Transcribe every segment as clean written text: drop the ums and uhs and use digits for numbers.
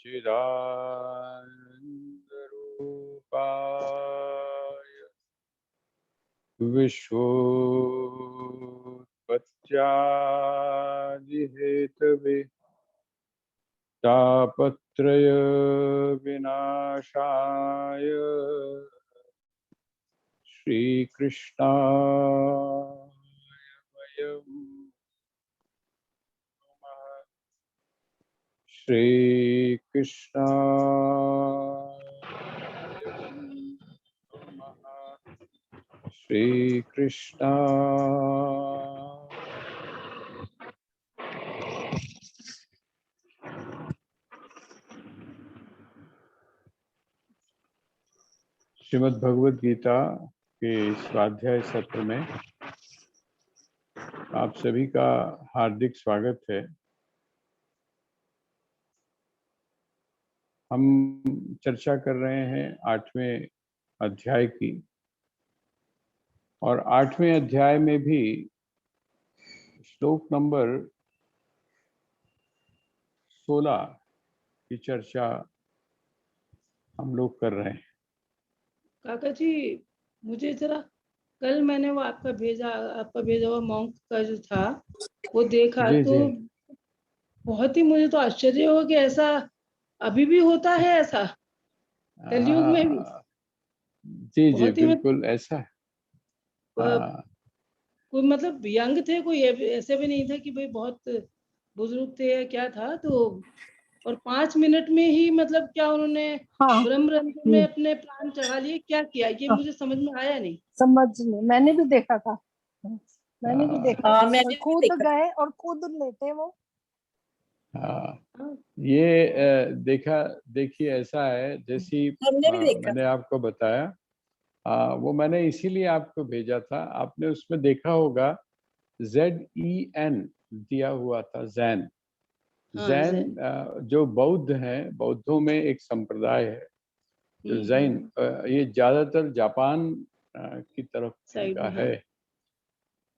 सच्चिदानन्दरूपाय विश्वोत्पत्त्यादिहेतवे तापत्रय विनाशाय श्रीकृष्णाय वयं नमः। श्रीकृष्णाय नमः। श्रीकृष्ण। श्रीमद् भगवद गीता के स्वाध्याय सत्र में आप सभी का हार्दिक स्वागत है। हम चर्चा कर रहे हैं 8वें अध्याय की, और 8वें अध्याय में भी श्लोक नंबर 16 की चर्चा हम लोग कर रहे हैं। काका जी, मुझे जरा कल मैंने वो आपका भेजा हुआ मॉन्क का जो था वो देखा जी, तो जी। बहुत ही मुझे तो आश्चर्य हुआ कि ऐसा अभी भी होता है, ऐसा कलयुग में भी। जी जी, बहुत ही बिल्कुल ऐसा है। कोई मतलब यंग थे, कोई ऐसे भी नहीं था कि भाई बहुत बुजुर्ग थे या क्या था। तो और 5 मिनट में ही मतलब क्या उन्होंने ब्रह्म रंध्र में अपने प्राण चढ़ा लिए, क्या किया ये मुझे समझ में आया नहीं। समझ नहीं, मैंने भी देखा था। मैंने भी देखा था। मैंने खुद गए और खुद लेटे वो। ये देखिए ऐसा है, जैसी हमने भी देखा मैंने आपको बताया, वो मैंने इसीलिए आपको भेजा था। आपने उसमें देखा होगा ZEN दिया हुआ था, जैन। जैन जो बौद्ध हैं, बौद्धों में एक संप्रदाय है जो जैन, ये ज्यादातर जापान की तरफ का है।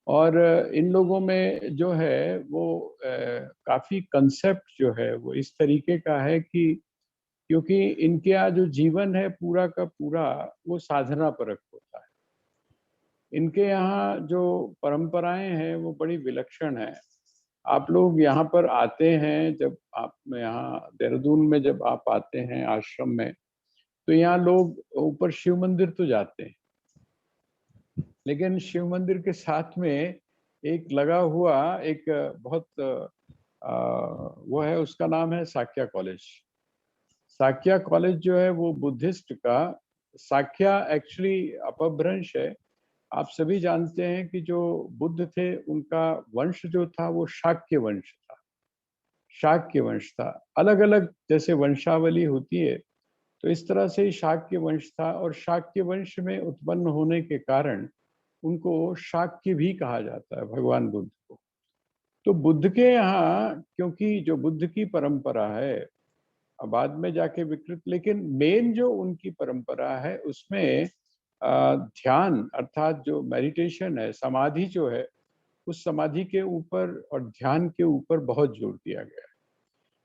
और इन लोगों में जो है वो काफी कंसेप्ट जो है वो इस तरीके का है कि क्योंकि इनके यहाँ जो जीवन है पूरा का पूरा वो साधना परक होता है। इनके यहाँ जो परंपराएं हैं वो बड़ी विलक्षण है। आप लोग यहाँ पर आते हैं, जब आप यहाँ देहरादून में जब आप आते हैं आश्रम में, तो यहाँ लोग ऊपर शिव मंदिर तो जाते हैं, लेकिन शिव मंदिर के साथ में एक लगा हुआ एक बहुत वो है, उसका नाम है साक्या कॉलेज। साक्या कॉलेज जो है वो बुद्धिस्ट का, साक्या एक्चुअली अपभ्रंश है। आप सभी जानते हैं कि जो बुद्ध थे उनका वंश जो था वो शाक्य वंश था। शाक्य वंश था, अलग अलग जैसे वंशावली होती है तो इस तरह से शाक्य वंश था, और शाक्य वंश में उत्पन्न होने के कारण उनको शाक्य भी कहा जाता है, भगवान बुद्ध को। तो बुद्ध के यहाँ क्योंकि जो बुद्ध की परंपरा है बाद में जाके विकृत, लेकिन मेन जो उनकी परंपरा है उसमें ध्यान अर्थात जो मेडिटेशन है, समाधि जो है, उस समाधि के ऊपर और ध्यान के ऊपर बहुत जोर दिया गया है।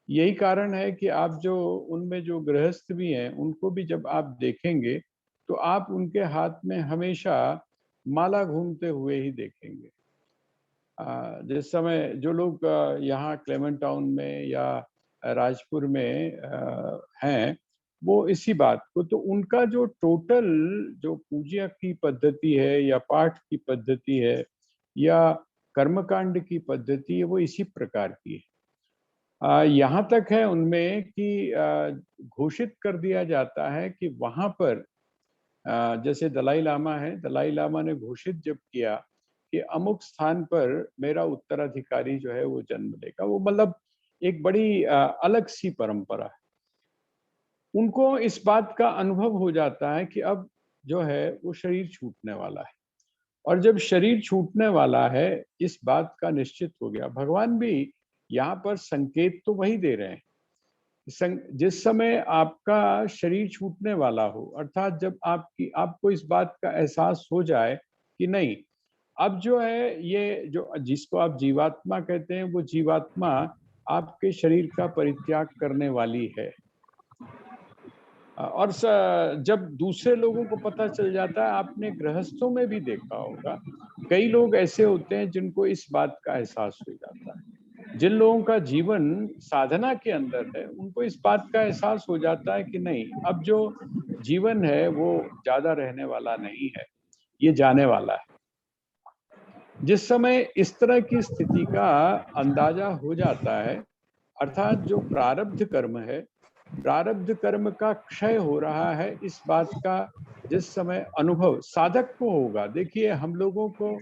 यही कारण है कि आप जो उनमें जो गृहस्थ भी हैं उनको भी जब आप देखेंगे तो आप उनके हाथ में हमेशा माला घूमते हुए ही देखेंगे। जिस समय जो लोग यहाँ क्लेमेंट टाउन में या राजपुर में हैं, वो इसी बात को, तो उनका जो टोटल जो पूजा की पद्धति है या पाठ की पद्धति है या कर्मकांड की पद्धति है वो इसी प्रकार की है। यहाँ तक है उनमें कि घोषित कर दिया जाता है कि वहाँ पर जैसे दलाई लामा है, दलाई लामा ने घोषित जब किया कि अमुक स्थान पर मेरा उत्तराधिकारी जो है वो जन्म लेगा, वो मतलब एक बड़ी अलग सी परंपरा है। उनको इस बात का अनुभव हो जाता है कि अब जो है वो शरीर छूटने वाला है, और जब शरीर छूटने वाला है इस बात का निश्चित हो गया। भगवान भी यहाँ पर संकेत तो वही दे रहे हैं, जिस समय आपका शरीर छूटने वाला हो, अर्थात जब आपको इस बात का एहसास हो जाए कि नहीं, अब जो है ये जो जिसको आप जीवात्मा कहते हैं वो जीवात्मा आपके शरीर का परित्याग करने वाली है, और जब दूसरे लोगों को पता चल जाता है, आपने गृहस्थों में भी देखा होगा, कई लोग ऐसे होते हैं जिनको इस बात का एहसास हो जाता है। जिन लोगों का जीवन साधना के अंदर है, उनको इस बात का एहसास हो जाता है कि नहीं, अब जो जीवन है वो ज्यादा रहने वाला नहीं है, ये जाने वाला है। जिस समय इस तरह की स्थिति का अंदाजा हो जाता है, अर्थात जो प्रारब्ध कर्म है, प्रारब्ध कर्म का क्षय हो रहा है, इस बात का जिस समय अनुभव साधक को होगा। देखिए, हम लोगों को,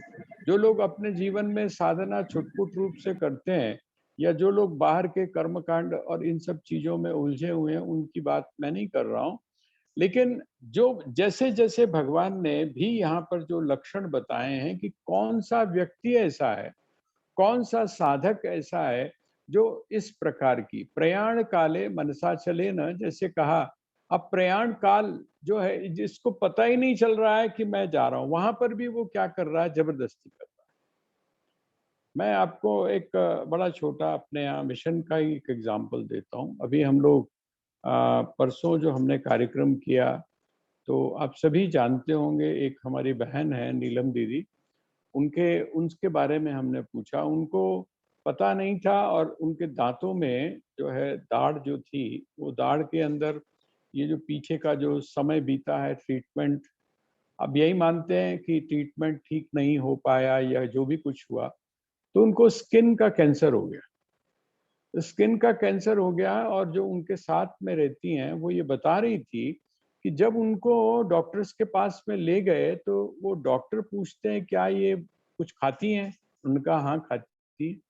जो लोग अपने जीवन में साधना छुटपुट रूप से करते हैं, या जो लोग बाहर के कर्मकांड और इन सब चीजों में उलझे हुए हैं, उनकी बात मैं नहीं कर रहा हूं। लेकिन जो जैसे जैसे भगवान ने भी यहाँ पर जो लक्षण बताए हैं कि कौन सा व्यक्ति ऐसा है, कौन सा साधक ऐसा है जो इस प्रकार की प्रयाण काले मनसा चले न, जैसे कहा, अब प्रयाण काल जो है, जिसको पता ही नहीं चल रहा है कि मैं जा रहा हूं, वहां पर भी वो क्या कर रहा है, जबरदस्ती कर रहा है। मैं आपको एक बड़ा छोटा अपने यहाँ मिशन का ही एक एग्जाम्पल देता हूँ। अभी हम लोग परसों जो हमने कार्यक्रम किया, तो आप सभी जानते होंगे, एक हमारी बहन है नीलम दीदी, उनके बारे में हमने पूछा। उनको पता नहीं था, और उनके दांतों में जो है दाढ़ जो थी, वो दाढ़ के अंदर ये जो पीछे का जो समय बीता है ट्रीटमेंट, अब यही मानते हैं कि ट्रीटमेंट ठीक नहीं हो पाया या जो भी कुछ हुआ, तो उनको स्किन का कैंसर हो गया। स्किन का कैंसर हो गया, और जो उनके साथ में रहती हैं वो ये बता रही थी कि जब उनको डॉक्टर्स के पास में ले गए, तो वो डॉक्टर पूछते हैं क्या ये कुछ खाती हैं? उनका हाँ खाती।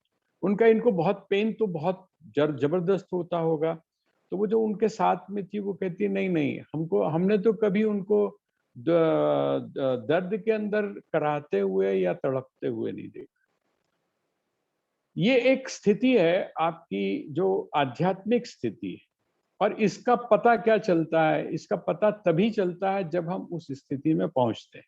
उनका इनको बहुत पेन तो बहुत जबरदस्त होता होगा। तो वो जो उनके साथ में थी वो कहती नहीं नहीं, हमने तो कभी उनको दर्द के अंदर कराहते हुए या तड़पते हुए नहीं देखा। ये एक स्थिति है आपकी, जो आध्यात्मिक स्थिति है। और इसका पता क्या चलता है? इसका पता तभी चलता है जब हम उस स्थिति में पहुंचते हैं।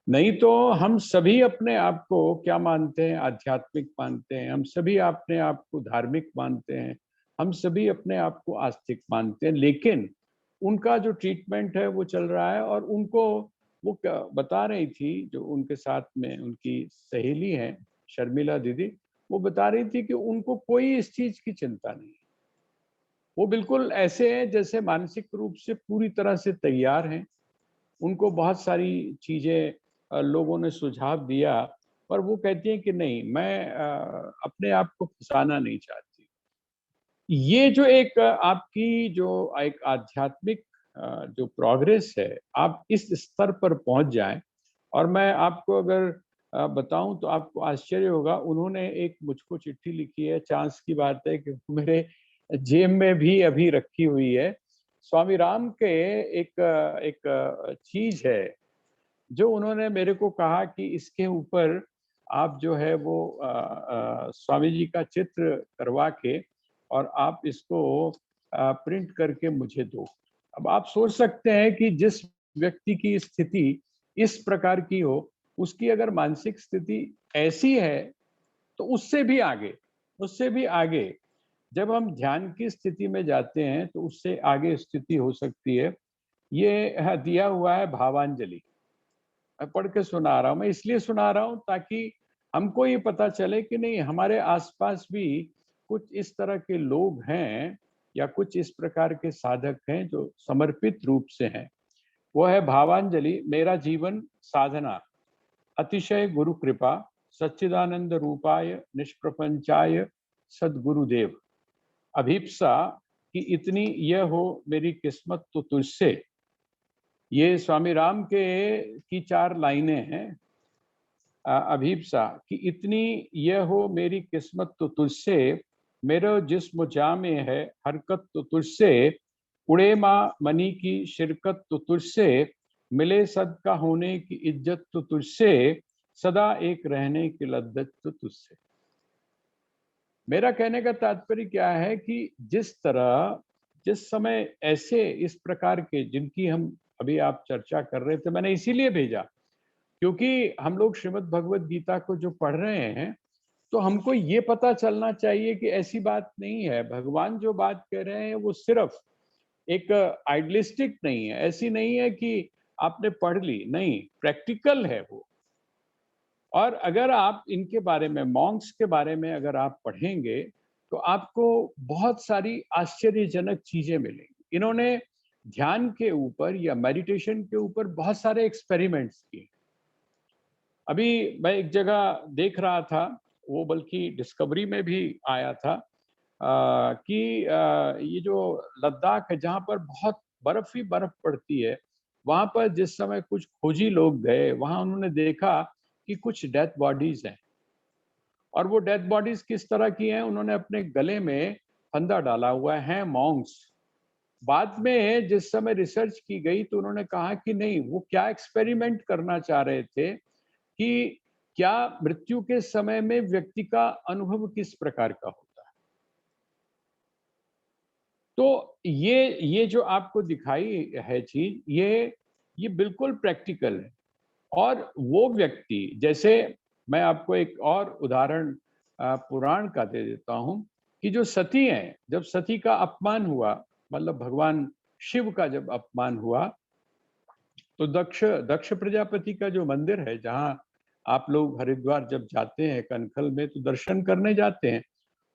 नहीं तो हम सभी अपने आप को क्या मानते हैं? आध्यात्मिक मानते हैं। हम सभी अपने आप को धार्मिक मानते हैं। हम सभी अपने आप को आस्तिक मानते हैं। लेकिन उनका जो ट्रीटमेंट है वो चल रहा है, और उनको वो क्या बता रही थी, जो उनके साथ में उनकी सहेली है शर्मिला दीदी, वो बता रही थी कि उनको कोई इस चीज की चिंता नहीं। वो बिल्कुल ऐसे हैं जैसे मानसिक रूप से पूरी तरह से तैयार हैं। उनको बहुत सारी चीजें लोगों ने सुझाव दिया, पर वो कहती हैं कि नहीं, मैं अपने आप को फंसाना नहीं चाहती। ये जो एक आपकी जो एक आध्यात्मिक जो प्रोग्रेस है, आप इस स्तर पर पहुंच जाएं। और मैं आपको अगर बताऊं तो आपको आश्चर्य होगा, उन्होंने एक मुझको चिट्ठी लिखी है, चांस की बात है कि मेरे जेब में भी अभी रखी हुई है। स्वामी राम के एक एक चीज है जो उन्होंने मेरे को कहा कि इसके ऊपर आप जो है वो स्वामी जी का चित्र करवा के और आप इसको प्रिंट करके मुझे दो। अब आप सोच सकते हैं कि जिस व्यक्ति की स्थिति इस प्रकार की हो, उसकी अगर मानसिक स्थिति ऐसी है, तो उससे भी आगे जब हम ध्यान की स्थिति में जाते हैं तो उससे आगे स्थिति हो सकती है। ये दिया हुआ है भावांजलि, मैं पढ़ के सुना रहा हूँ। मैं इसलिए सुना रहा हूँ ताकि हमको ये पता चले कि नहीं, हमारे आसपास भी कुछ इस तरह के लोग हैं या कुछ इस प्रकार के साधक हैं जो समर्पित रूप से हैं। वो है भावांजलि। मेरा जीवन साधना, अतिशय गुरु कृपा, सच्चिदानंद रूपाय निष्प्रपंचाय सदगुरुदेव। अभिप्सा कि इतनी यह हो मेरी किस्मत तो तुझसे। ये स्वामी राम के की 4 लाइनें हैं। अभिप्सा कि इतनी यह हो मेरी किस्मत तो तुझसे, मेरा जिस्म जामे है हरकत तो तुझसे, उड़े माँ मनी की शिरकत तो तुझसे, मिले सदका होने की इज्जत तो तुझसे, सदा एक रहने की लद्दत तो तुझसे। मेरा कहने का तात्पर्य क्या है कि जिस समय ऐसे इस प्रकार के जिनकी हम अभी आप चर्चा कर रहे थे, मैंने इसीलिए भेजा क्योंकि हम लोग श्रीमद् भगवद गीता को जो पढ़ रहे हैं, तो हमको ये पता चलना चाहिए कि ऐसी बात नहीं है। भगवान जो बात कह रहे हैं वो सिर्फ एक आइडियलिस्टिक नहीं है, ऐसी नहीं है कि आपने पढ़ ली, नहीं, प्रैक्टिकल है वो। और अगर आप इनके बारे में, मॉन्क्स के बारे में अगर आप पढ़ेंगे तो आपको बहुत सारी आश्चर्यजनक चीजें मिलेंगी। इन्होंने ध्यान के ऊपर या मेडिटेशन के ऊपर बहुत सारे एक्सपेरिमेंट्स किए। अभी मैं एक जगह देख रहा था, वो बल्कि डिस्कवरी में भी आया था, कि ये जो लद्दाख है जहाँ पर बहुत बर्फ ही बर्फ पड़ती है, वहां पर जिस समय कुछ खोजी लोग गए, वहां उन्होंने देखा कि कुछ डेथ बॉडीज हैं। और वो डेथ बॉडीज किस तरह की हैं, उन्होंने अपने गले में फंदा डाला हुआ है, मॉन्क्स। बाद में जिस समय रिसर्च की गई तो उन्होंने कहा कि नहीं, वो क्या एक्सपेरिमेंट करना चाह रहे थे कि क्या मृत्यु के समय में व्यक्ति का अनुभव किस प्रकार का होता है। तो ये जो आपको दिखाई है चीज, ये बिल्कुल प्रैक्टिकल है। और वो व्यक्ति, जैसे मैं आपको एक और उदाहरण पुराण का दे देता हूं, कि जो सती हैं, जब सती का अपमान हुआ, मतलब भगवान शिव का जब अपमान हुआ, तो दक्ष दक्ष प्रजापति का जो मंदिर है, जहां आप लोग हरिद्वार जब जाते हैं कनखल में तो दर्शन करने जाते हैं,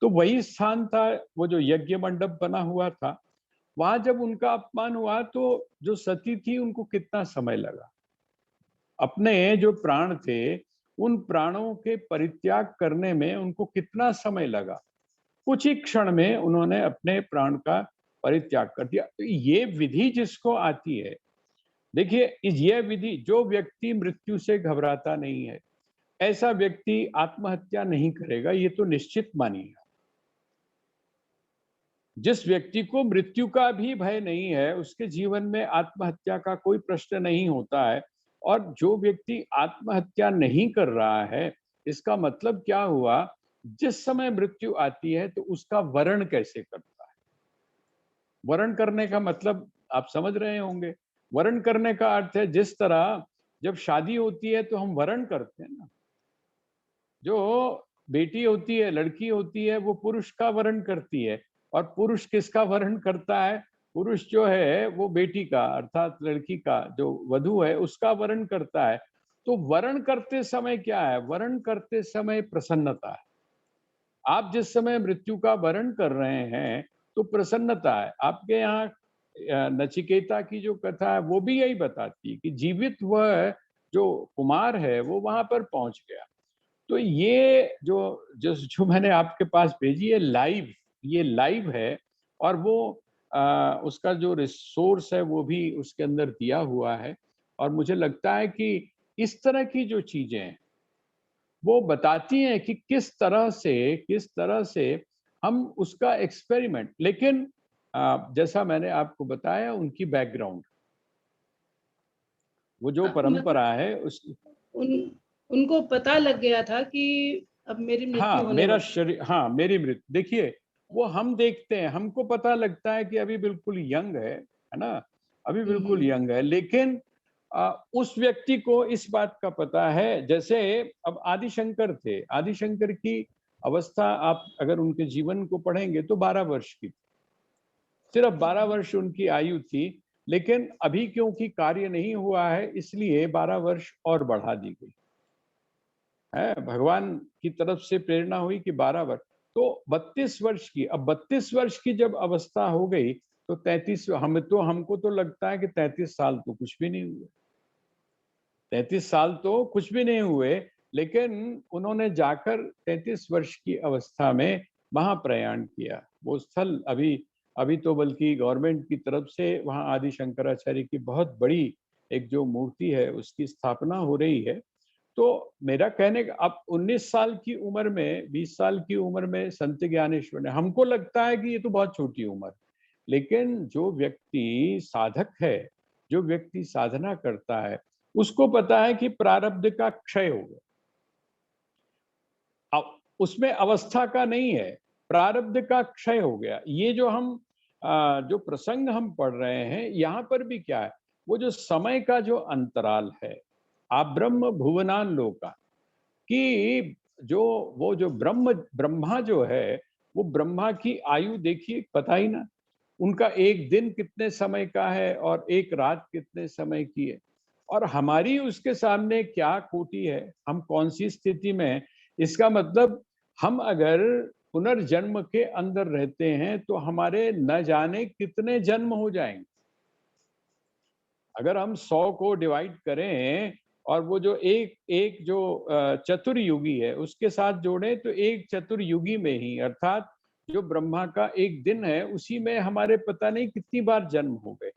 तो वही स्थान था, वो जो यज्ञ मंडप बना हुआ था। वहां जब उनका अपमान हुआ तो जो सती थी उनको कितना समय लगा, अपने जो प्राण थे उन प्राणों के परित्याग करने में उनको कितना समय लगा। कुछ ही क्षण में उन्होंने अपने प्राण का परित्याग कर दिया। तो ये विधि जिसको आती है, देखिए, यह विधि, जो व्यक्ति मृत्यु से घबराता नहीं है, ऐसा व्यक्ति आत्महत्या नहीं करेगा, ये तो निश्चित मानिए। जिस व्यक्ति को मृत्यु का भी भय नहीं है, उसके जीवन में आत्महत्या का कोई प्रश्न नहीं होता है। और जो व्यक्ति आत्महत्या नहीं कर रहा है, इसका मतलब क्या हुआ, जिस समय मृत्यु आती है तो उसका वरण कैसे करता है। वरण करने का मतलब आप समझ रहे होंगे। वरण करने का अर्थ है, जिस तरह जब शादी होती है तो हम वरण करते हैं ना, जो बेटी होती है, लड़की होती है, वो पुरुष का वरण करती है। और पुरुष किसका वरण करता है, पुरुष जो है वो बेटी का, अर्थात लड़की का, जो वधू है उसका वरण करता है। तो वरण करते समय क्या है, वरण करते समय प्रसन्नता है। आप जिस समय मृत्यु का वरण कर रहे हैं तो प्रसन्नता है आपके यहाँ। नचिकेता की जो कथा है वो भी यही बताती है कि जीवित वह जो कुमार है वो वहां पर पहुंच गया। तो ये जो मैंने आपके पास भेजी है लाइव, ये लाइव है। और वो उसका जो रिसोर्स है वो भी उसके अंदर दिया हुआ है। और मुझे लगता है कि इस तरह की जो चीजें हैं वो बताती हैं कि किस तरह से हम उसका एक्सपेरिमेंट, लेकिन जैसा मैंने आपको बताया उनकी बैकग्राउंड, वो जो मतलब परंपरा है उस उन उनको पता लग गया था कि अब मेरी मृत्यु हाँ, होने मेरा वाली। शरीर, हाँ, मेरी मृत्यु। देखिए, वो हम देखते हैं, हमको पता लगता है कि अभी बिल्कुल यंग है ना, अभी बिल्कुल हम्म। यंग है। लेकिन उस व्यक्ति को इस बात का पता है, जैसे अब आदिशंकर थे, आदिशंकर की अवस्था आप अगर उनके जीवन को पढ़ेंगे तो 12 वर्ष की, सिर्फ 12 वर्ष उनकी आयु थी। लेकिन अभी क्योंकि कार्य नहीं हुआ है, इसलिए 12 वर्ष और बढ़ा दी गई है। भगवान की तरफ से प्रेरणा हुई कि 12 वर्ष, तो 32 वर्ष की, अब 32 वर्ष की जब अवस्था हो गई तो 33, हमको तो लगता है कि 33 साल तो कुछ भी नहीं हुए, 33 साल तो कुछ भी नहीं हुए। लेकिन उन्होंने जाकर 33 वर्ष की अवस्था में महाप्रयाण किया। वो स्थल अभी अभी तो बल्कि गवर्नमेंट की तरफ से वहाँ आदि शंकराचार्य की बहुत बड़ी एक जो मूर्ति है उसकी स्थापना हो रही है। तो मेरा कहने का, अब 19 साल की उम्र में, 20 साल की उम्र में संत ज्ञानेश्वर ने, हमको लगता है कि ये तो बहुत छोटी उम्र, लेकिन जो व्यक्ति साधक है, जो व्यक्ति साधना करता है, उसको पता है कि प्रारब्ध का क्षय होगा। अब उसमें अवस्था का नहीं है, प्रारब्ध का क्षय हो गया। ये जो हम जो प्रसंग हम पढ़ रहे हैं यहाँ पर भी क्या है, वो जो समय का जो अंतराल है, आप ब्रह्म भुवनान लोका, कि वो जो ब्रह्मा जो है, वो ब्रह्मा की आयु देखिए, पता ही ना, उनका एक दिन कितने समय का है और एक रात कितने समय की है, और हमारी उसके सामने क्या कोटि है, हम कौन सी स्थिति में हैं। इसका मतलब हम अगर पुनर्जन्म के अंदर रहते हैं तो हमारे न जाने कितने जन्म हो जाएंगे। अगर हम 100 को डिवाइड करें और वो जो एक एक जो चतुर्युगी है उसके साथ जोड़ें तो एक चतुर्युगी में ही, अर्थात जो ब्रह्मा का एक दिन है उसी में हमारे पता नहीं कितनी बार जन्म हो गए।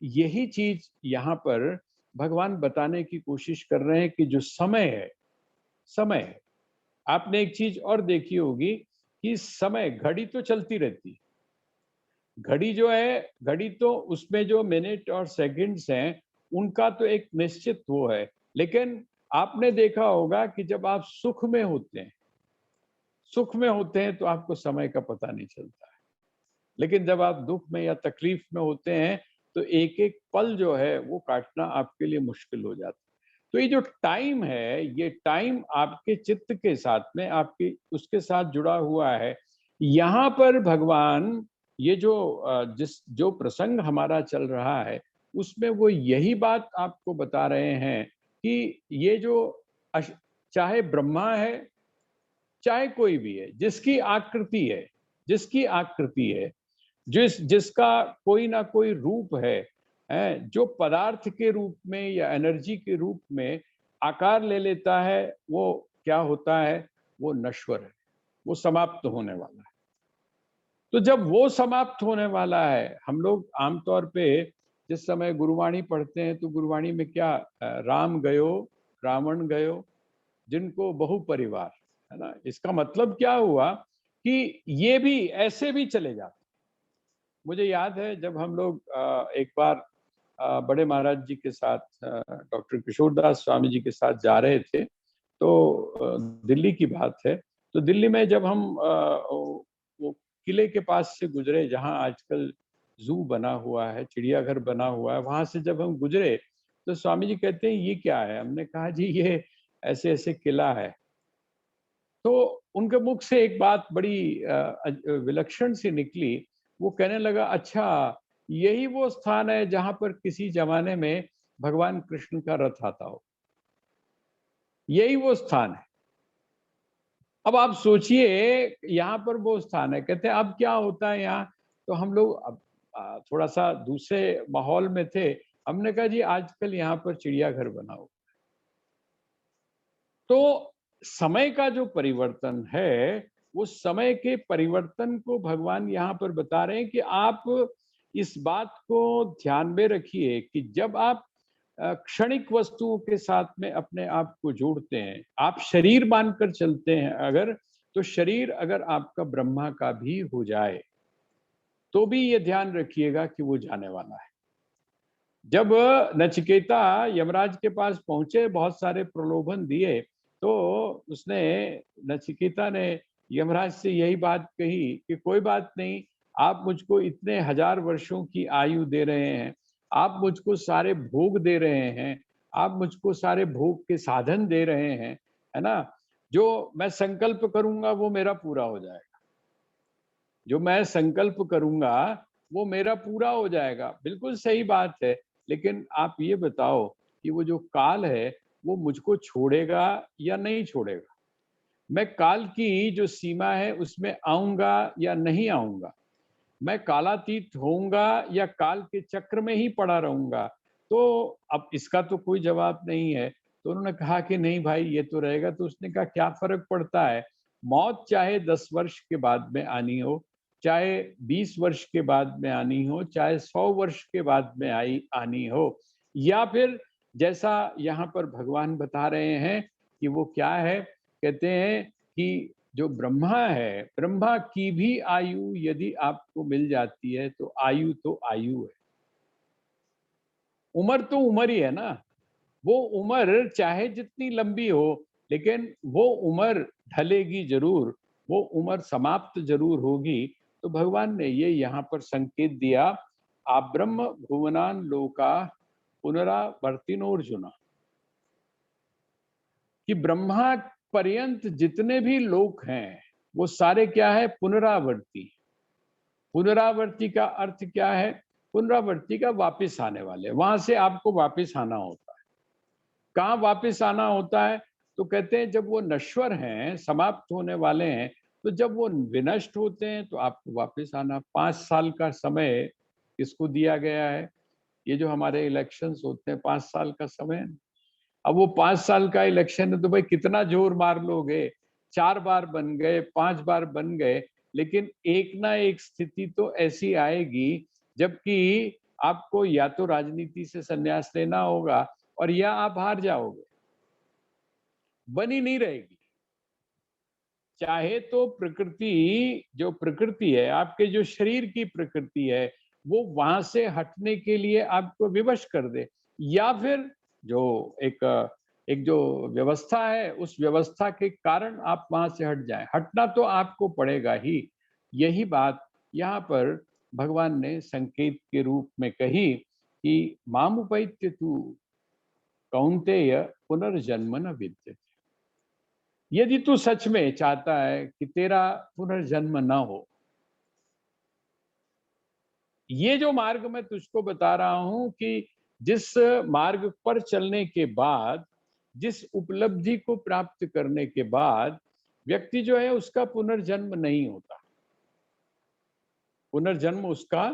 यही चीज यहाँ पर भगवान बताने की कोशिश कर रहे हैं कि जो समय है, समय है। आपने एक चीज और देखी होगी कि समय, घड़ी तो चलती रहती है। घड़ी जो है, घड़ी तो उसमें जो मिनट और सेकंड्स हैं उनका तो एक निश्चित वो है, लेकिन आपने देखा होगा कि जब आप सुख में होते हैं, सुख में होते हैं तो आपको समय का पता नहीं चलता है, लेकिन जब आप दुख में या तकलीफ में होते हैं तो एक एक पल जो है वो काटना आपके लिए मुश्किल हो जाता है। तो ये जो टाइम है, ये टाइम आपके चित्त के साथ में, आपके उसके साथ जुड़ा हुआ है। यहाँ पर भगवान ये जो जो प्रसंग हमारा चल रहा है उसमें वो यही बात आपको बता रहे हैं कि ये जो चाहे ब्रह्मा है, चाहे कोई भी है, जिसकी आकृति है, जिसकी आकृति है, जिसका कोई ना कोई रूप है, जो पदार्थ के रूप में या एनर्जी के रूप में आकार ले लेता है, वो क्या होता है, वो नश्वर है, वो समाप्त होने वाला है। तो जब वो समाप्त होने वाला है, हम लोग आमतौर पे जिस समय गुरुवाणी पढ़ते हैं तो गुरुवाणी में क्या, राम गयो रावण गयो जिनको बहु परिवार, है ना। इसका मतलब क्या हुआ कि ये भी ऐसे भी चले जाते। मुझे याद है जब हम लोग एक बार बड़े महाराज जी के साथ, डॉक्टर किशोरदास स्वामी जी के साथ जा रहे थे, तो दिल्ली की बात है। तो दिल्ली में जब हम वो किले के पास से गुजरे जहाँ आजकल जू बना हुआ है, चिड़ियाघर बना हुआ है, वहां से जब हम गुजरे तो स्वामी जी कहते हैं ये क्या है। हमने कहा जी ये ऐसे ऐसे किला है। तो उनके मुख से एक बात बड़ी विलक्षण सी निकली। वो कहने लगा, अच्छा यही वो स्थान है जहां पर किसी जमाने में भगवान कृष्ण का रथ आता हो, यही वो स्थान है। अब आप सोचिए, यहाँ पर वो स्थान है। कहते हैं अब क्या होता है यहाँ। तो हम लोग अब थोड़ा सा दूसरे माहौल में थे। हमने कहा जी आजकल यहाँ पर चिड़ियाघर बना हो। तो समय का जो परिवर्तन है, वो समय के परिवर्तन को भगवान यहाँ पर बता रहे हैं कि आप इस बात को ध्यान में रखिए कि जब आप क्षणिक वस्तुओं के साथ में अपने आप को जोड़ते हैं, आप शरीर मानकर चलते हैं अगर, तो शरीर अगर आपका ब्रह्मा का भी हो जाए तो भी ये ध्यान रखिएगा कि वो जाने वाला है। जब नचिकेता यमराज के पास पहुंचे, बहुत सारे प्रलोभन दिए, तो उसने, नचिकेता ने यमराज से यही बात कही कि कोई बात नहीं, आप मुझको इतने 1000 वर्षों की आयु दे रहे हैं, आप मुझको सारे भोग दे रहे हैं, आप मुझको सारे भोग के साधन दे रहे हैं, है ना। जो मैं संकल्प करूंगा वो मेरा पूरा हो जाएगा, जो मैं संकल्प करूंगा वो मेरा पूरा हो जाएगा। बिल्कुल सही बात है, लेकिन आप ये बताओ कि वो जो काल है वो मुझको छोड़ेगा या नहीं छोड़ेगा। मैं काल की जो सीमा है उसमें आऊंगा या नहीं आऊंगा, मैं कालातीत होऊंगा या काल के चक्र में ही पड़ा रहूंगा। तो अब इसका तो कोई जवाब नहीं है। तो उन्होंने कहा कि नहीं भाई ये तो रहेगा। तो उसने कहा क्या फर्क पड़ता है, मौत चाहे 10 वर्ष के बाद में आनी हो, चाहे 20 वर्ष के बाद में आनी हो, चाहे 100 वर्ष के बाद में आनी हो, या फिर जैसा यहाँ पर भगवान बता रहे हैं कि वो क्या है। कहते हैं कि जो ब्रह्मा है, ब्रह्मा की भी आयु यदि आपको मिल जाती है तो आयु तो आयु है, उम्र तो उम्र ही है ना। वो उम्र चाहे जितनी लंबी हो, लेकिन वो उम्र ढलेगी जरूर, वो उम्र समाप्त जरूर होगी। तो भगवान ने ये यहाँ पर संकेत दिया, आप ब्रह्म भुवनान लोका पुनरावर्तिनोर्जुना, कि ब्रह्मा पर्यंत जितने भी लोक हैं वो सारे क्या है, पुनरावर्ती। पुनरावर्ती का अर्थ क्या है? पुनरावर्ती का वापस आने वाले, वहां से आपको वापस आना होता है। कहाँ वापस आना होता है? तो कहते हैं जब वो नश्वर हैं, समाप्त होने वाले हैं, तो जब वो विनष्ट होते हैं तो आपको वापस आना। 5 साल का समय किसको दिया गया है? ये जो हमारे इलेक्शंस होते हैं 5 साल का समय है। अब वो 5 साल का इलेक्शन है तो भाई कितना जोर मार लोगे? 4 बार बन गए, 5 बार बन गए, लेकिन एक ना एक स्थिति तो ऐसी आएगी जबकि आपको या तो राजनीति से संन्यास लेना होगा और या आप हार जाओगे, बनी नहीं रहेगी। चाहे तो प्रकृति, जो प्रकृति है, आपके जो शरीर की प्रकृति है, वो वहां से हटने के लिए आपको विवश कर दे, या फिर जो एक जो व्यवस्था है, उस व्यवस्था के कारण आप वहां से हट जाएं। हटना तो आपको पड़ेगा ही। यही बात यहाँ पर भगवान ने संकेत के रूप में कही कि मामुपैत्य तू कौन्तेय पुनर्जन्म न विद्यते। यदि तू सच में चाहता है कि तेरा पुनर्जन्म न हो, ये जो मार्ग मैं तुझको बता रहा हूं कि जिस मार्ग पर चलने के बाद, जिस उपलब्धि को प्राप्त करने के बाद व्यक्ति जो है उसका पुनर्जन्म नहीं होता, पुनर्जन्म उसका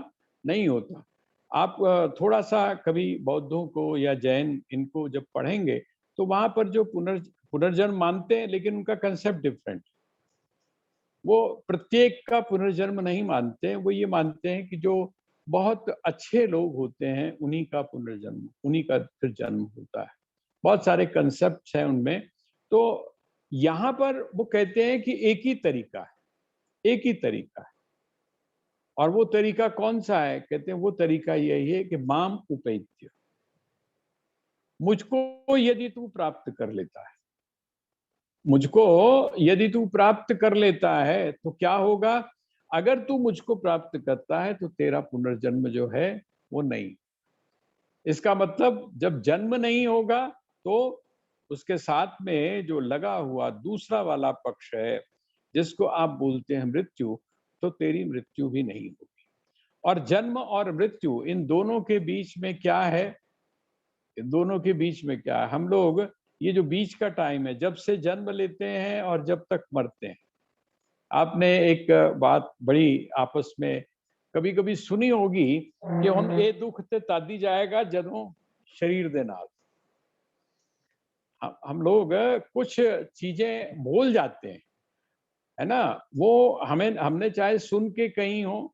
नहीं होता। आप थोड़ा सा कभी बौद्धों को या जैन इनको जब पढ़ेंगे तो वहां पर जो पुनर्जन्म मानते हैं, लेकिन उनका कंसेप्ट डिफरेंट। वो प्रत्येक का पुनर्जन्म नहीं मानते हैं, वो ये मानते हैं कि जो बहुत अच्छे लोग होते हैं उन्हीं का पुनर्जन्म, उन्हीं का फिर जन्म होता है। बहुत सारे कंसेप्ट हैं उनमें। तो यहाँ पर वो कहते हैं कि एक ही तरीका है, एक ही तरीका है। और वो तरीका कौन सा है? कहते हैं वो तरीका यही है कि माम उपैत्य, मुझको यदि तू प्राप्त कर लेता है, मुझको यदि तू प्राप्त कर लेता है तो क्या होगा? अगर तू मुझको प्राप्त करता है तो तेरा पुनर्जन्म जो है वो नहीं। इसका मतलब जब जन्म नहीं होगा तो उसके साथ में जो लगा हुआ दूसरा वाला पक्ष है, जिसको आप बोलते हैं मृत्यु, तो तेरी मृत्यु भी नहीं होगी। और जन्म और मृत्यु, इन दोनों के बीच में क्या है? इन दोनों के बीच में क्या है? हम लोग ये जो बीच का टाइम है, जब से जन्म लेते हैं और जब तक मरते हैं, आपने एक बात बड़ी आपस में कभी कभी सुनी होगी कि हम ये दुख ते तादी जाएगा जदों शरीर दे नाल। हम लोग कुछ चीजें भूल जाते हैं, है ना? वो हमने चाहे सुन के कही हो,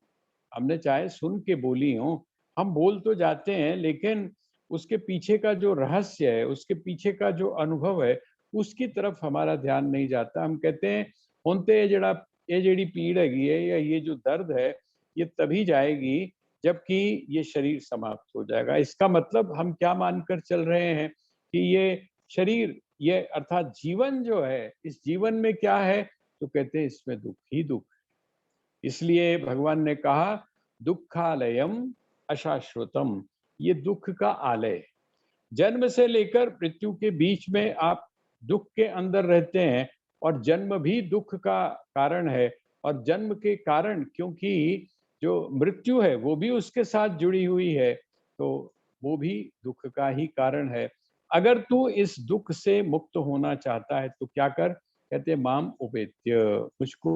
हमने चाहे सुन के बोली हो, हम बोल तो जाते हैं, लेकिन उसके पीछे का जो रहस्य है, उसके पीछे का जो अनुभव है, उसकी तरफ हमारा ध्यान नहीं जाता। हम कहते हैं होते ये जेड़ी पीड़ हैगी है या ये जो दर्द है, ये तभी जाएगी जबकि ये शरीर समाप्त हो जाएगा। इसका मतलब हम क्या मानकर चल रहे हैं कि ये शरीर, ये अर्थात जीवन जो है, इस जीवन में क्या है? तो कहते हैं इसमें दुख ही दुख। इसलिए भगवान ने कहा दुखालयम अशाश्वतम, ये दुख का आलय। जन्म से लेकर मृत्यु के बीच में आप दुख के अंदर रहते हैं, और जन्म भी दुख का कारण है। और जन्म के कारण, क्योंकि जो मृत्यु है वो भी उसके साथ जुड़ी हुई है, तो वो भी दुख का ही कारण है। अगर तू इस दुख से मुक्त होना चाहता है तो क्या कर? कहते माम उपेत्य, मुझको